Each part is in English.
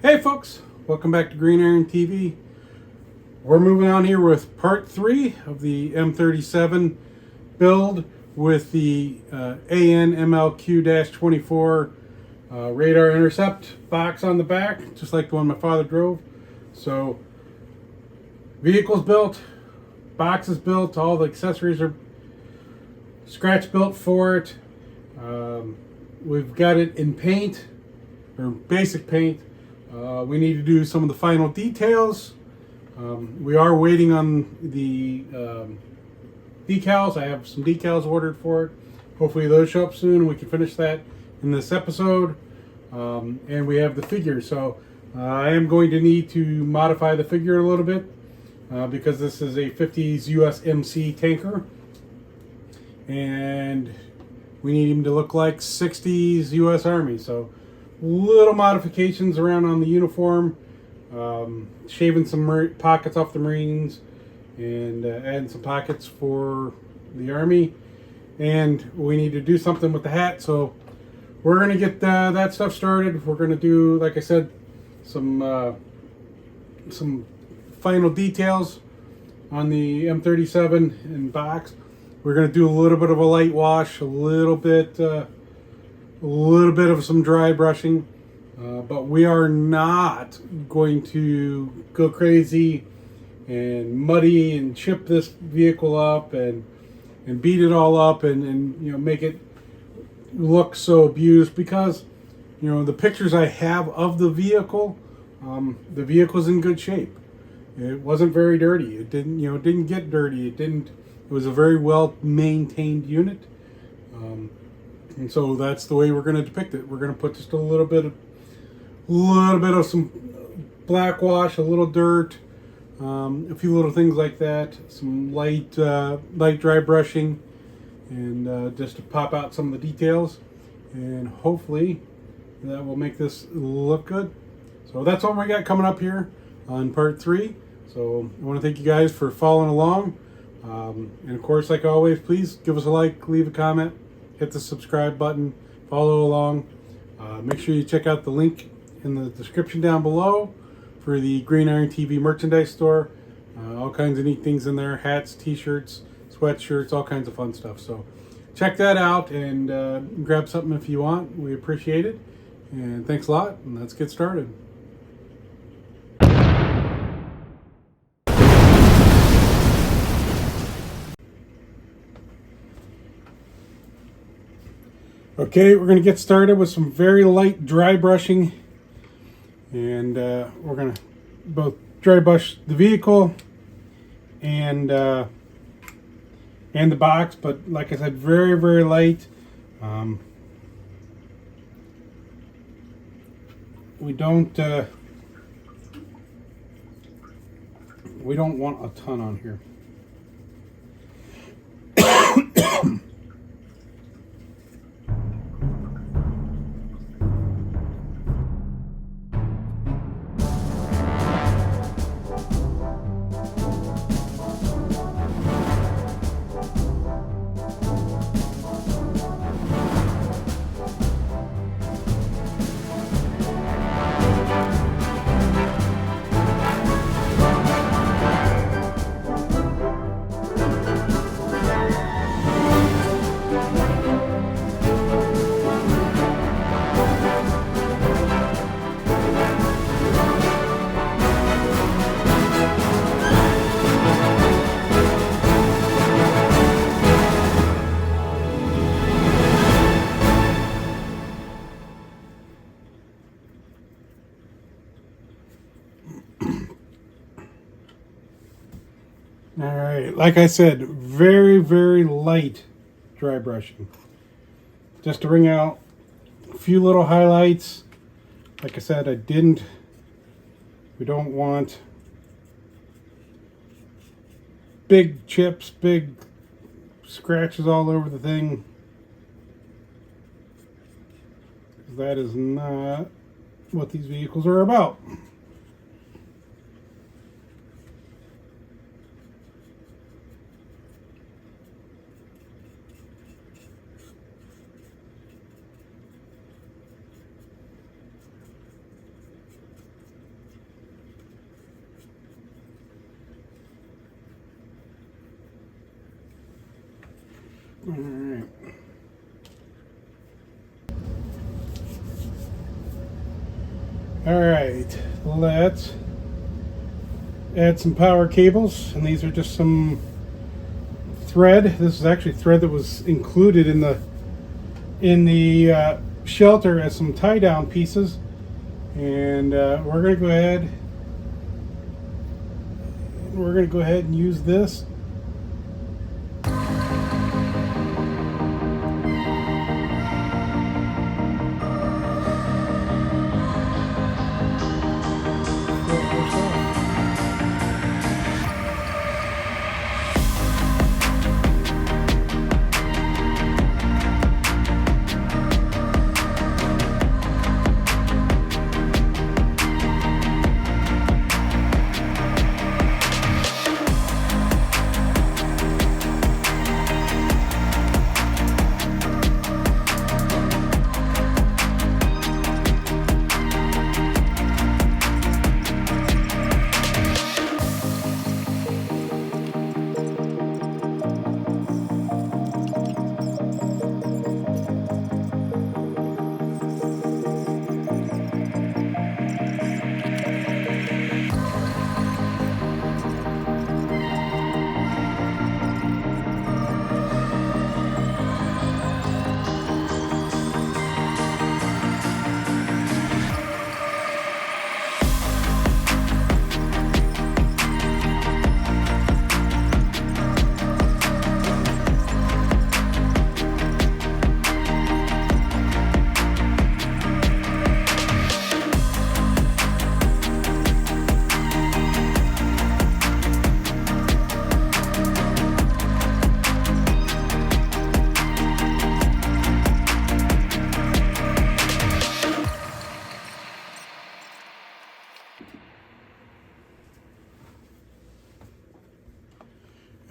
Hey folks, welcome back to Green Iron TV. We're moving on here with part 3 of the M37 build with the AN MLQ-24 radar intercept box on the back, just like the one my father drove. So, vehicle's built, box is built, all the accessories are scratch built for it. We've got it in paint, or basic paint. We need to do some of the final details. We are waiting on the decals. I have some decals ordered for it. Hopefully those show up soon and we can finish that in this episode. And we have the figure. So I am going to need to modify the figure a little bit because this is a 50s USMC tanker. And we need him to look like 60s US Army. So little modifications around on the uniform, shaving some pockets off the Marines and adding some pockets for the Army, and we need to do something with the hat, so we're going to get that stuff started. We're going to do, like I said, some final details on the M37 and box. We're going to do a little bit of a light wash, a little bit of some dry brushing, but we are not going to go crazy and muddy and chip this vehicle up and beat it all up and make it look so abused, because the pictures I have of the vehicle's in good shape. It wasn't very dirty. It didn't get dirty. It was a very well maintained unit. And so that's the way we're going to depict it. We're going to put just a little bit of some black wash, a little dirt, a few little things like that, some light dry brushing, and just to pop out some of the details. And hopefully that will make this look good. So that's what we got coming up here on part 3. So I want to thank you guys for following along. And of course, like always, please give us a like, leave a comment, hit the subscribe button, follow along. Make sure you check out the link in the description down below for the Green Iron TV merchandise store. All kinds of neat things in there, hats, t-shirts, sweatshirts, all kinds of fun stuff. So check that out and grab something if you want. We appreciate it. And thanks a lot, and let's get started. Okay, we're going to get started with some very light dry brushing, and we're going to both dry brush the vehicle and the box, but like I said, very, very light. We don't want a ton on here. Alright, like I said, very, very light dry brushing. Just to bring out a few little highlights. Like I said, we don't want big chips, big scratches all over the thing. That is not what these vehicles are about. Alright. Alright, let's add some power cables, and these are just some thread. This is actually thread that was included in the shelter as some tie down pieces, and we're going to go ahead and use this.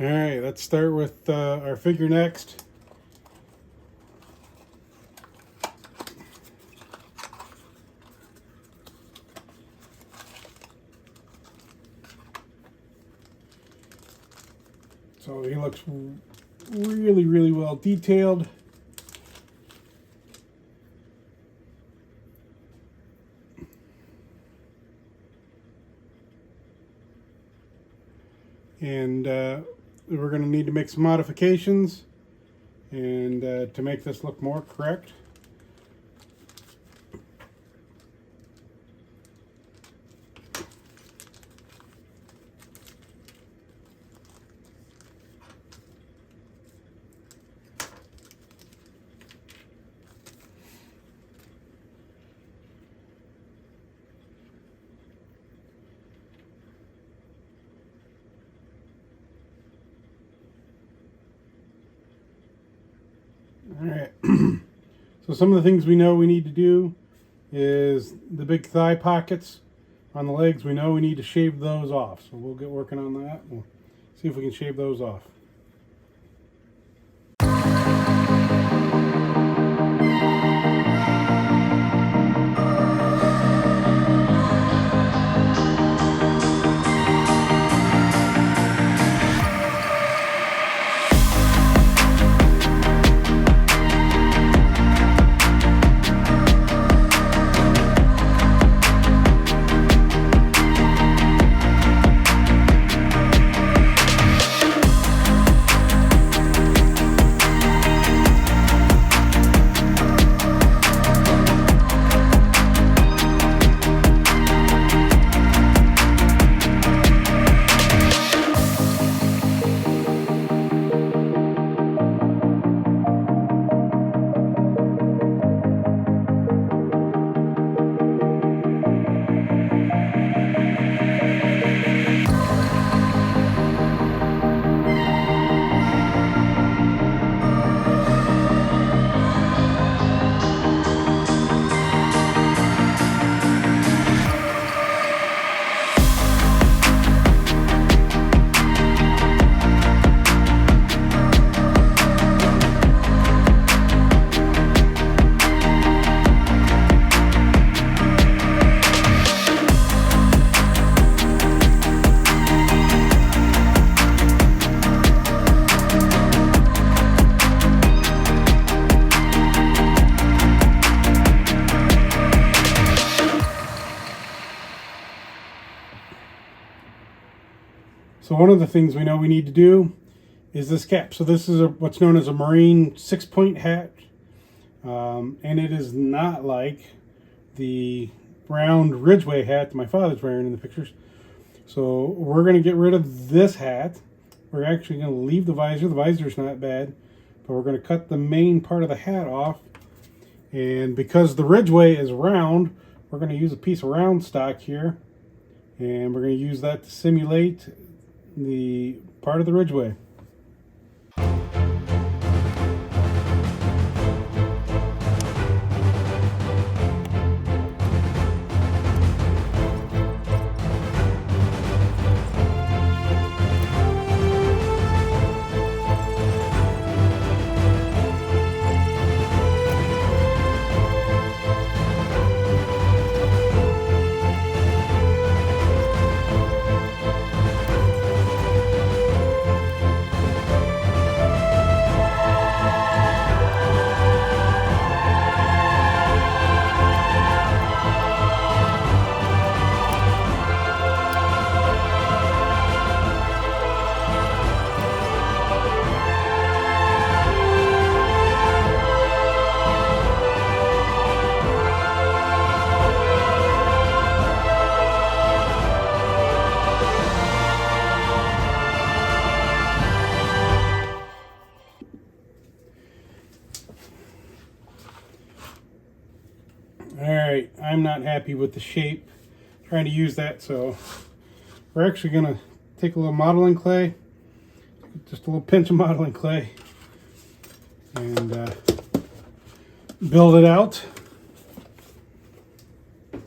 Alright, let's start with our figure next. So he looks really, really well detailed. And we're going to need to make some modifications and to make this look more correct. Alright, so some of the things we know we need to do is the big thigh pockets on the legs. We know we need to shave those off, so we'll get working on that. We'll see if we can shave those off. So one of the things we know we need to do is this cap. So this is what's known as a marine 6-point hat. And it is not like the round Ridgeway hat that my father's wearing in the pictures. So we're going to get rid of this hat. We're actually going to leave the visor. The visor's not bad, but we're going to cut the main part of the hat off. And because the Ridgeway is round, we're going to use a piece of round stock here, and we're going to use that to simulate the part of the Ridgeway. Alright, I'm not happy with the shape. I'm trying to use that, so we're actually going to take a little modeling clay, just a little pinch of modeling clay, and build it out. Don't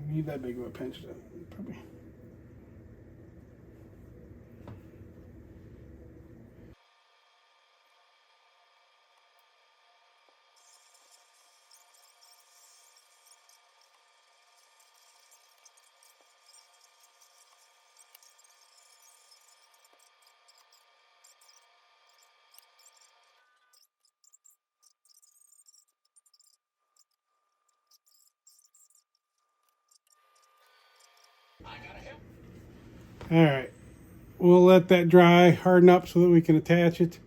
need that big of a pinch, probably. Alright, we'll let that dry, harden up so that we can attach it.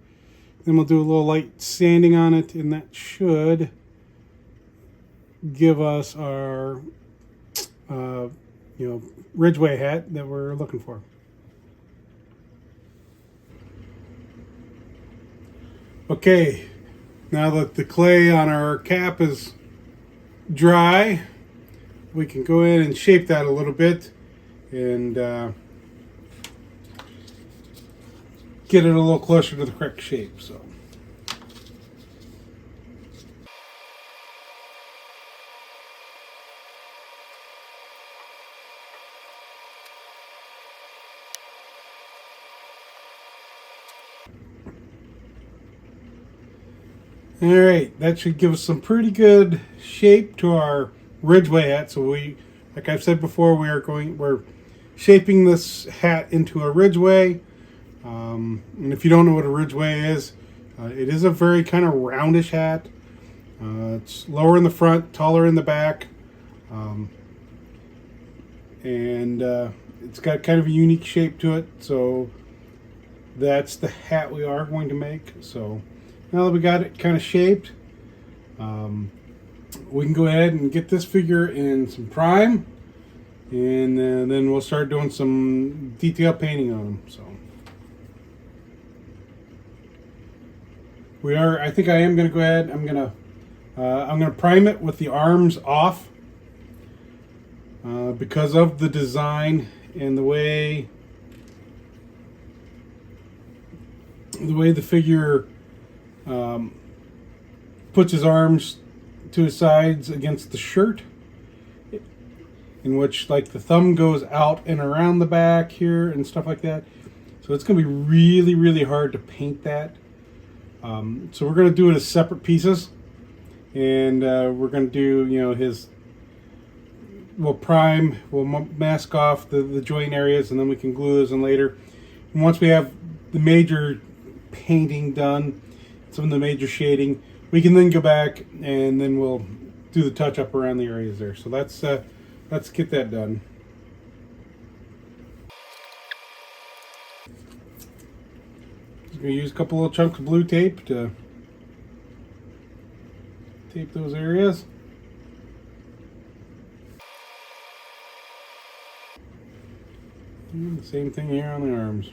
Then we'll do a little light sanding on it, and that should give us our Ridgeway hat that we're looking for. Okay, now that the clay on our cap is dry, we can go in and shape that a little bit and get it a little closer to the correct shape. So alright, that should give us some pretty good shape to our Ridgeway hat. So we, like I've said before, we're shaping this hat into a Ridgeway. And if you don't know what a Ridgeway is, it is a very kind of roundish hat. It's lower in the front, taller in the back, and it's got kind of a unique shape to it. So that's the hat we are going to make. So now that we got it kind of shaped, we can go ahead and get this figure in some prime, and then we'll start doing some detail painting on them. So I think I am going to go ahead. I'm going to prime it with the arms off because of the design and the way the figure puts his arms to his sides against the shirt, in which like the thumb goes out and around the back here and stuff like that. So it's going to be really, really hard to paint that. So we're going to do it as separate pieces, and we're going to do, we'll prime, we'll mask off the joint areas, and then we can glue those in later. And once we have the major painting done, some of the major shading, we can then go back and then we'll do the touch up around the areas there. So let's get that done. gonna use a couple little chunks of blue tape to tape those areas. And the same thing here on the arms.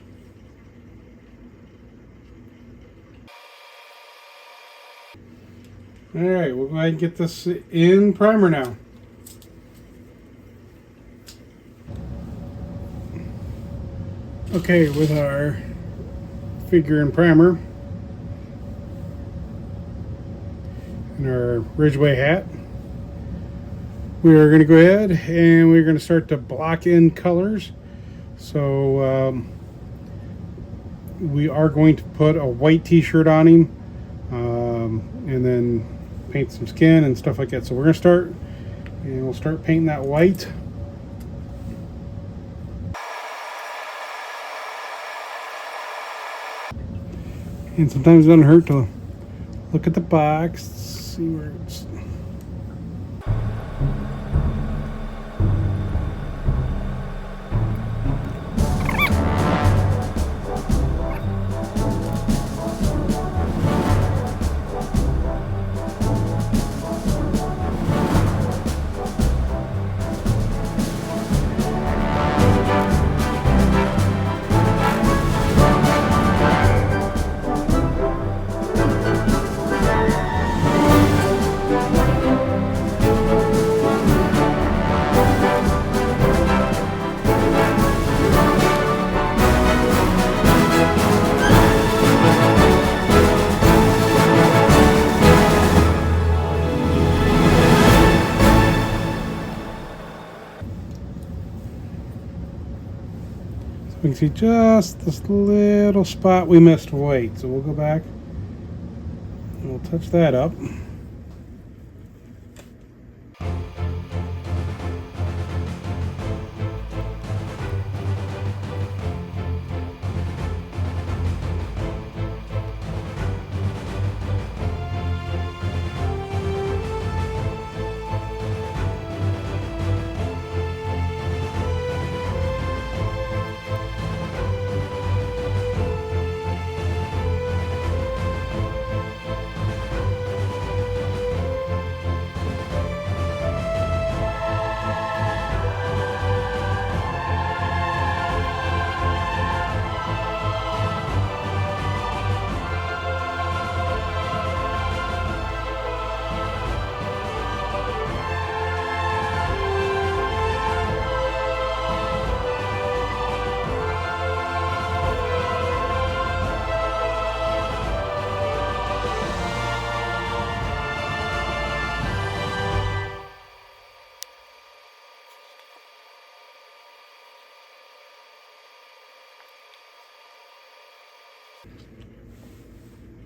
Alright, we'll go ahead and get this in primer now. Okay, with our figure in primer and our Ridgeway hat, we are going to go ahead and we're going to start to block in colors. So we are going to put a white t-shirt on him and then paint some skin and stuff like that. So we're going to start, and we'll start painting that white. And sometimes it doesn't hurt to look at the box, see where it's... We can see just this little spot we missed white, so we'll go back and we'll touch that up.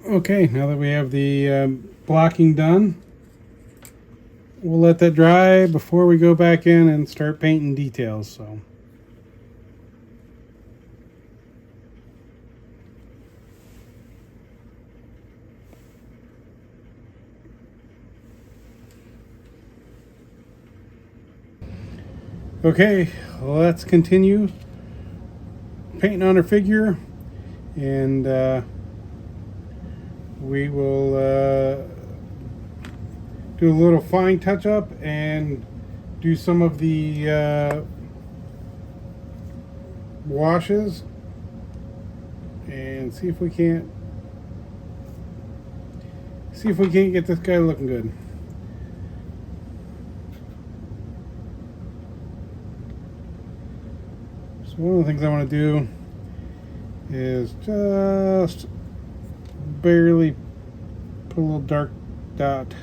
Okay, now that we have the blocking done, we'll let that dry before we go back in and start painting details. So okay, let's continue painting on our figure, and we will do a little fine touch up and do some of the washes and see if we can't get this guy looking good. So one of the things I want to do is just barely put a little dark dot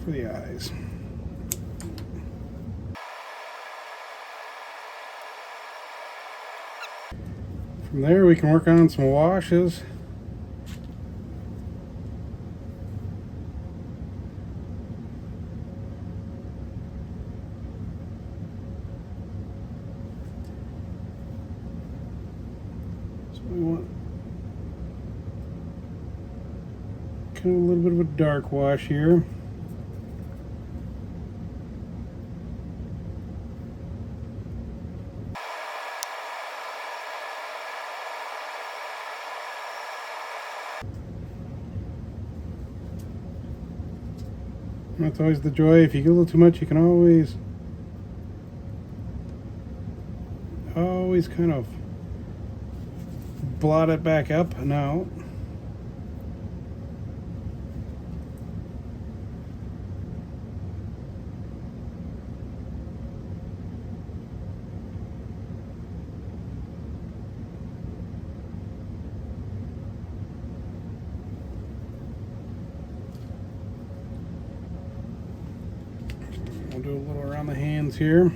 for the eyes. From there we can work on some washes. So we want kind of a little bit of a dark wash here. That's always the joy. If you get a little too much, you can always kind of blot it back up and out. We'll do a little around the hands here.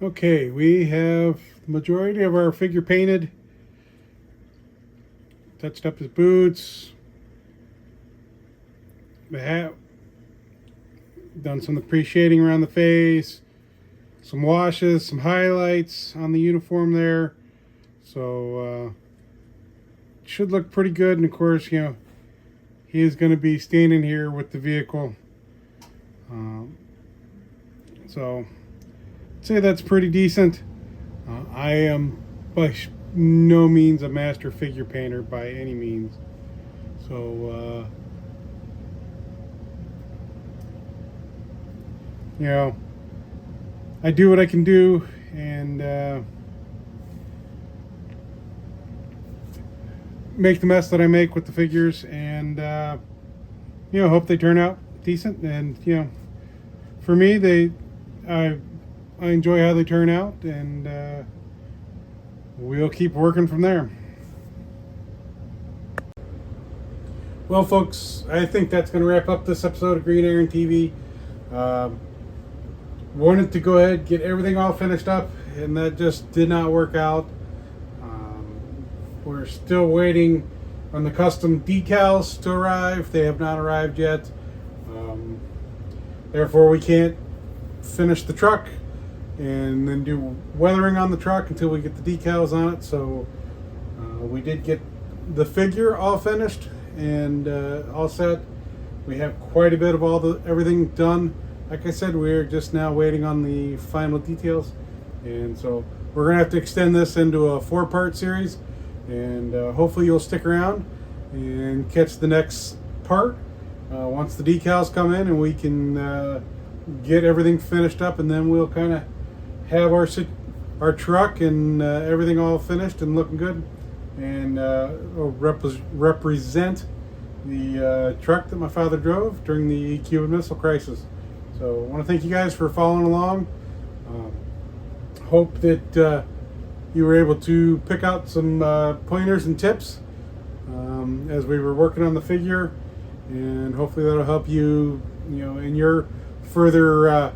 Okay, we have the majority of our figure painted. Touched up his boots, the hat, done some of the pre-shading around the face, some washes, some highlights on the uniform there. So should look pretty good. And of course, you know, he is going to be standing here with the vehicle. So I'd say that's pretty decent. I am by no means a master figure painter by any means. So, you know, I do what I can do, and make the mess that I make with the figures, and you know, hope they turn out decent. And you know, for me, I enjoy how they turn out, and we'll keep working from there. Well, folks, I think that's going to wrap up this episode of Green Iron TV. Wanted to go ahead and get everything all finished up, and that just did not work out. We're still waiting on the custom decals to arrive. They have not arrived yet. Therefore, we can't finish the truck. and then do weathering on the truck until we get the decals on it. So we did get the figure all finished and all set. We have quite a bit of everything done. Like I said, we're just now waiting on the final details, and so we're gonna have to extend this into a 4-part series, and hopefully you'll stick around and catch the next part once the decals come in and we can get everything finished up, and then we'll kind of have our truck and everything all finished and looking good, and represent the truck that my father drove during the Cuban Missile Crisis. So I want to thank you guys for following along. Hope that you were able to pick out some pointers and tips as we were working on the figure, and hopefully that'll help you, in your further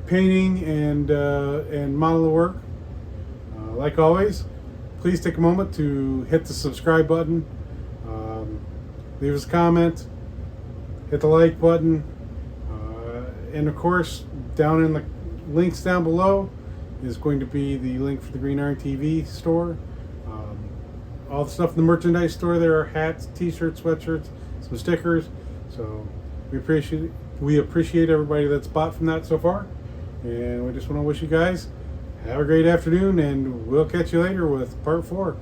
painting and model work. Like always, please take a moment to hit the subscribe button, leave us a comment, hit the like button, and of course, down in the links down below is going to be the link for the Green Iron TV store. All the stuff in the merchandise store, there are hats, t-shirts, sweatshirts, some stickers. So we appreciate everybody that's bought from that so far, and we just want to wish you guys have a great afternoon, and we'll catch you later with part 4.